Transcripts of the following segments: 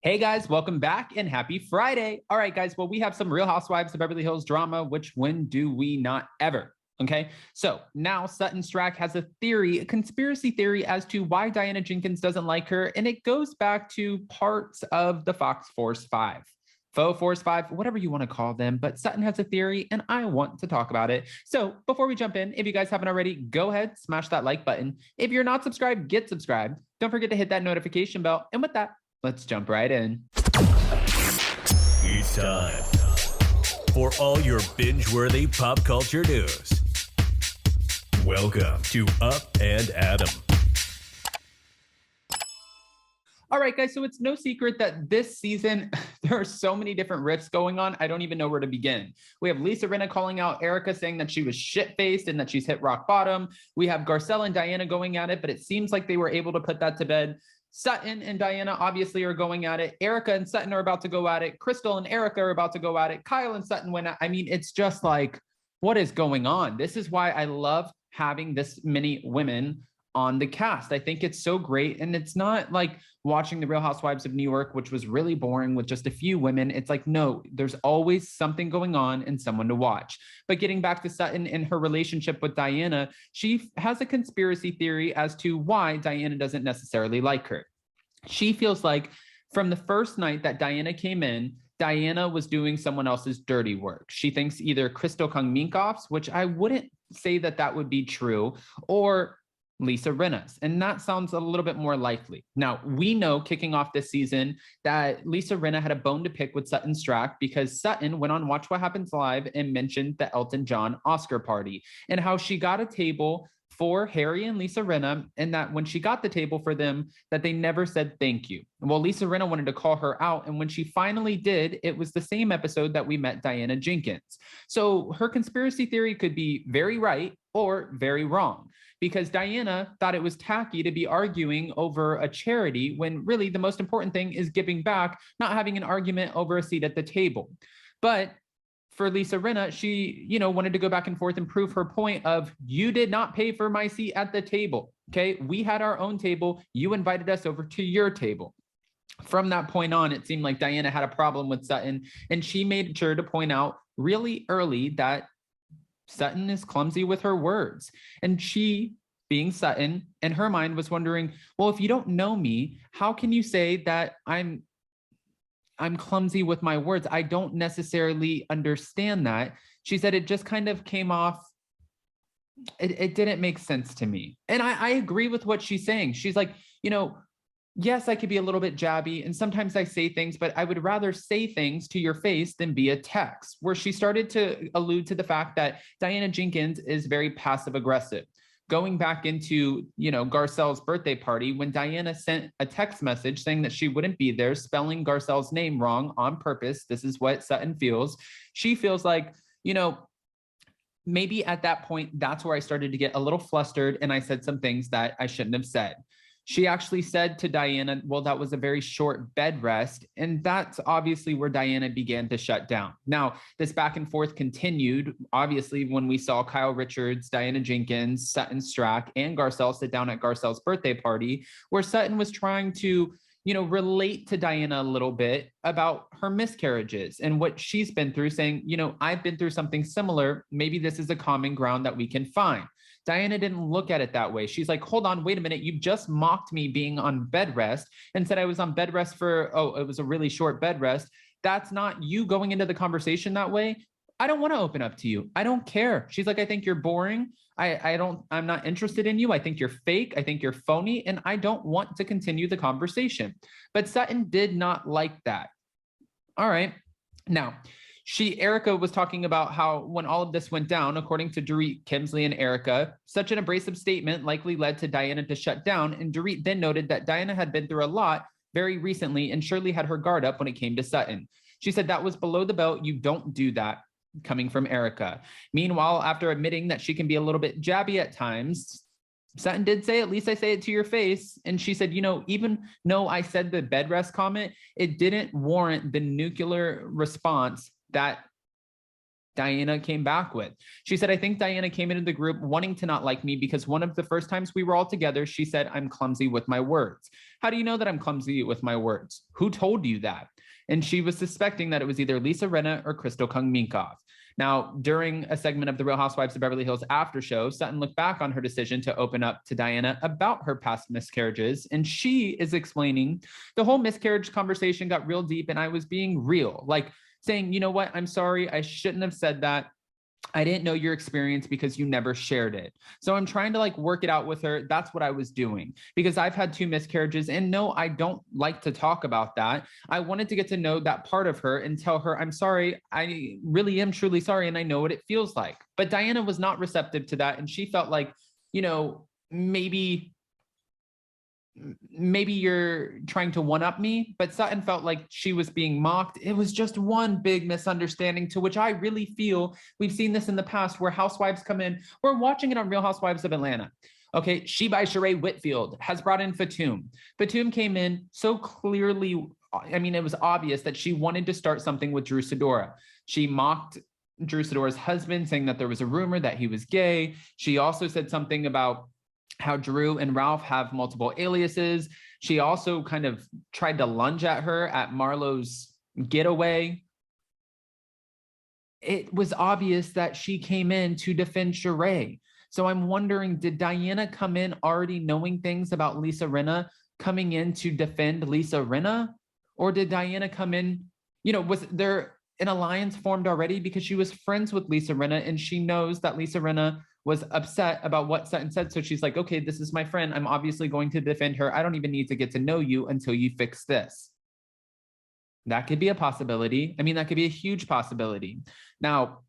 Hey guys, welcome back and happy Friday. All right, guys. Well, we have some Real Housewives of Beverly Hills drama, which when do we not ever? Okay, so now Sutton Stracke has a theory, a conspiracy theory as to why Diana Jenkins doesn't like her, and it goes back to parts of the Fox Force 5. Faux Force 5, whatever you want to call them, but Sutton has a theory and I want to talk about it. So before we jump in, if you guys haven't already, go ahead, smash that like button. If you're not subscribed, get subscribed. Don't forget to hit that notification bell. And with that, let's jump right in. It's time for all your binge-worthy pop culture news. Welcome to Up and Adam. All right, guys, so it's no secret that this season, there are so many different riffs going on, I don't even know where to begin. We have Lisa Rinna calling out Erika, saying that she was shit-faced and that she's hit rock bottom. We have Garcelle and Diana going at it, but it seems like they were able to put that to bed. Sutton and Diana obviously are going at it. Erika and Sutton are about to go at it. Crystal and Erika are about to go at it. Kyle and Sutton went at it. I mean, it's just like, what is going on? This is why I love having this many women on the cast. I think it's so great. And it's not like watching The Real Housewives of New York, which was really boring with just a few women. It's like, no, there's always something going on and someone to watch. But getting back to Sutton and her relationship with Diana, she has a conspiracy theory as to why Diana doesn't necessarily like her. She feels like from the first night that Diana came in, Diana was doing someone else's dirty work. She thinks either Crystal Kung Minkoff's, which I wouldn't say that that would be true, or Lisa Rinna's. And that sounds a little bit more likely. Now, we know kicking off this season that Lisa Rinna had a bone to pick with Sutton Stracke because Sutton went on Watch What Happens Live and mentioned the Elton John Oscar party and how she got a table for Harry and Lisa Rinna, and that when she got the table for them, that they never said thank you. Well, Lisa Rinna wanted to call her out, and when she finally did, it was the same episode that we met Diana Jenkins. So her conspiracy theory could be very right or very wrong, because Diana thought it was tacky to be arguing over a charity when really the most important thing is giving back, not having an argument over a seat at the table. But for Lisa Rinna, she, wanted to go back and forth and prove her point of, you did not pay for my seat at the table. Okay, we had our own table. You invited us over to your table. From that point on, it seemed like Diana had a problem with Sutton, and she made sure to point out really early that Sutton is clumsy with her words. And she, being Sutton, in her mind was wondering, well, if you don't know me, how can you say that I'm clumsy with my words? I don't necessarily understand that. She said it just kind of came off, it didn't make sense to me. And I agree with what she's saying. She's like, yes, I could be a little bit jabby and sometimes I say things, but I would rather say things to your face than via text, where she started to allude to the fact that Diana Jenkins is very passive aggressive. Going back into, Garcelle's birthday party, when Diana sent a text message saying that she wouldn't be there, spelling Garcelle's name wrong on purpose. This is what Sutton feels. She feels like, maybe at that point, that's where I started to get a little flustered and I said some things that I shouldn't have said. She actually said to Diana, well, that was a very short bed rest. And that's obviously where Diana began to shut down. Now, this back and forth continued, obviously, when we saw Kyle Richards, Diana Jenkins, Sutton Stracke, and Garcelle sit down at Garcelle's birthday party, where Sutton was trying to, relate to Diana a little bit about her miscarriages and what she's been through, saying, I've been through something similar. Maybe this is a common ground that we can find. Diana didn't look at it that way. She's like, hold on, wait a minute. You just mocked me being on bed rest and said I was on bed rest for, it was a really short bed rest. That's not you going into the conversation that way. I don't want to open up to you. I don't care. She's like, I think you're boring. I'm not interested in you. I think you're fake. I think you're phony. And I don't want to continue the conversation. But Sutton did not like that. All right. Now, Erika was talking about how when all of this went down, according to Dorit, Kemsley, and Erika, such an abrasive statement likely led to Diana to shut down. And Dorit then noted that Diana had been through a lot very recently and surely had her guard up when it came to Sutton. She said that was below the belt. You don't do that, coming from Erika. Meanwhile, after admitting that she can be a little bit jabby at times, Sutton did say, at least I say it to your face. And she said, even though I said the bed rest comment, it didn't warrant the nuclear response that Diana came back with. She said, I think Diana came into the group wanting to not like me because one of the first times we were all together, she said, I'm clumsy with my words. How do you know that I'm clumsy with my words? Who told you that? And she was suspecting that it was either Lisa Rinna or Crystal Kung-Minkoff. Now, during a segment of the Real Housewives of Beverly Hills after show, Sutton looked back on her decision to open up to Diana about her past miscarriages. And she is explaining the whole miscarriage conversation got real deep and I was being real, like saying, you know what, I'm sorry, I shouldn't have said that. I didn't know your experience because you never shared it. So I'm trying to like work it out with her. That's what I was doing because I've had 2 miscarriages and no, I don't like to talk about that. I wanted to get to know that part of her and tell her, I'm sorry. I really am truly sorry. And I know what it feels like. But Diana was not receptive to that. And she felt like, you know, maybe you're trying to one-up me, but Sutton felt like she was being mocked. It was just one big misunderstanding to which I really feel we've seen this in the past where housewives come in. We're watching it on Real Housewives of Atlanta. Okay, She by Sheree Whitfield has brought in Fatum. Fatum came in so clearly, I mean, it was obvious that she wanted to start something with Drew Sidora. She mocked Drew Sidora's husband, saying that there was a rumor that he was gay. She also said something about how Drew and Ralph have multiple aliases. She also kind of tried to lunge at her at Marlo's getaway. It was obvious that she came in to defend Sheree. So I'm wondering, did Diana come in already knowing things about Lisa Rinna, coming in to defend Lisa Rinna? Or did Diana come in, you know, was there an alliance formed already because she was friends with Lisa Rinna and she knows that Lisa Rinna was upset about what Sutton said. So she's like, okay, this is my friend. I'm obviously going to defend her. I don't even need to get to know you until you fix this. That could be a possibility. I mean, that could be a huge possibility. Now,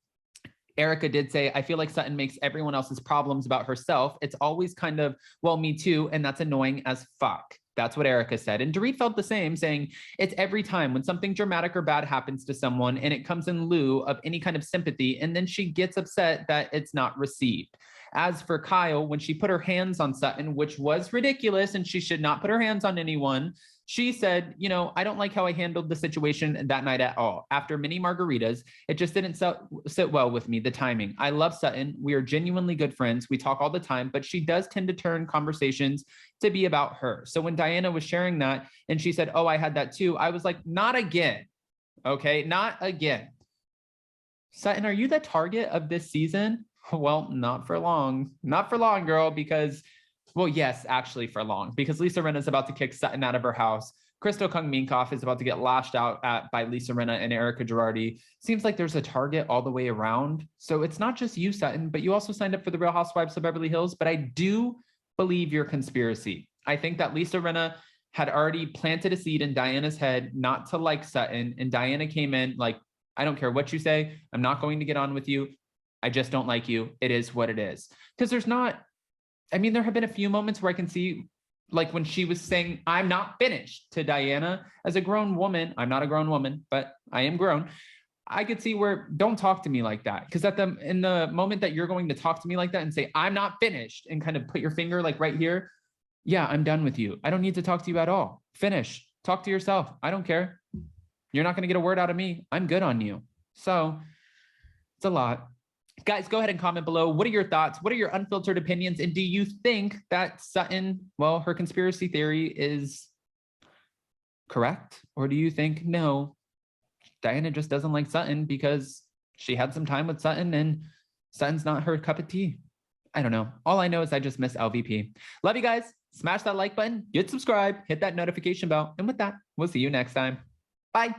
Erika did say, I feel like Sutton makes everyone else's problems about herself. It's always kind of, well, me too. And that's annoying as fuck. That's what Erika said. And Dorit felt the same, saying it's every time when something dramatic or bad happens to someone and it comes in lieu of any kind of sympathy, and then she gets upset that it's not received. As for Kyle, when she put her hands on Sutton, which was ridiculous and she should not put her hands on anyone, she said, you know, I don't like how I handled the situation that night at all. After many margaritas, it just didn't sit well with me, the timing. I love Sutton. We are genuinely good friends. We talk all the time, but she does tend to turn conversations to be about her. So when Diana was sharing that and she said, oh, I had that too, I was like, not again. Okay, not again. Sutton, are you the target of this season? Well, not for long. Not for long, girl, because, well, yes, actually for long, because Lisa Rinna is about to kick Sutton out of her house. Crystal Kung-Minkoff is about to get lashed out at by Lisa Rinna and Erika Girardi. Seems like there's a target all the way around. So it's not just you, Sutton, but you also signed up for the Real Housewives of Beverly Hills. But I do believe your conspiracy. I think that Lisa Rinna had already planted a seed in Diana's head not to like Sutton. And Diana came in like, I don't care what you say. I'm not going to get on with you. I just don't like you. It is what it is. Because there's not, I mean, there have been a few moments where I can see, like when she was saying, I'm not finished to Diana as a grown woman. I'm not a grown woman, but I am grown. I could see where, don't talk to me like that. Because in the moment that you're going to talk to me like that and say, I'm not finished, and kind of put your finger like right here, yeah, I'm done with you. I don't need to talk to you at all. Finish. Talk to yourself. I don't care. You're not going to get a word out of me. I'm good on you. So it's a lot. Guys, go ahead and comment below. What are your thoughts? What are your unfiltered opinions? And do you think that Sutton, well, her conspiracy theory is correct? Or do you think, no, Diana just doesn't like Sutton because she had some time with Sutton and Sutton's not her cup of tea? I don't know. All I know is I just miss LVP. Love you guys. Smash that like button, hit subscribe, hit that notification bell. And with that, we'll see you next time. Bye.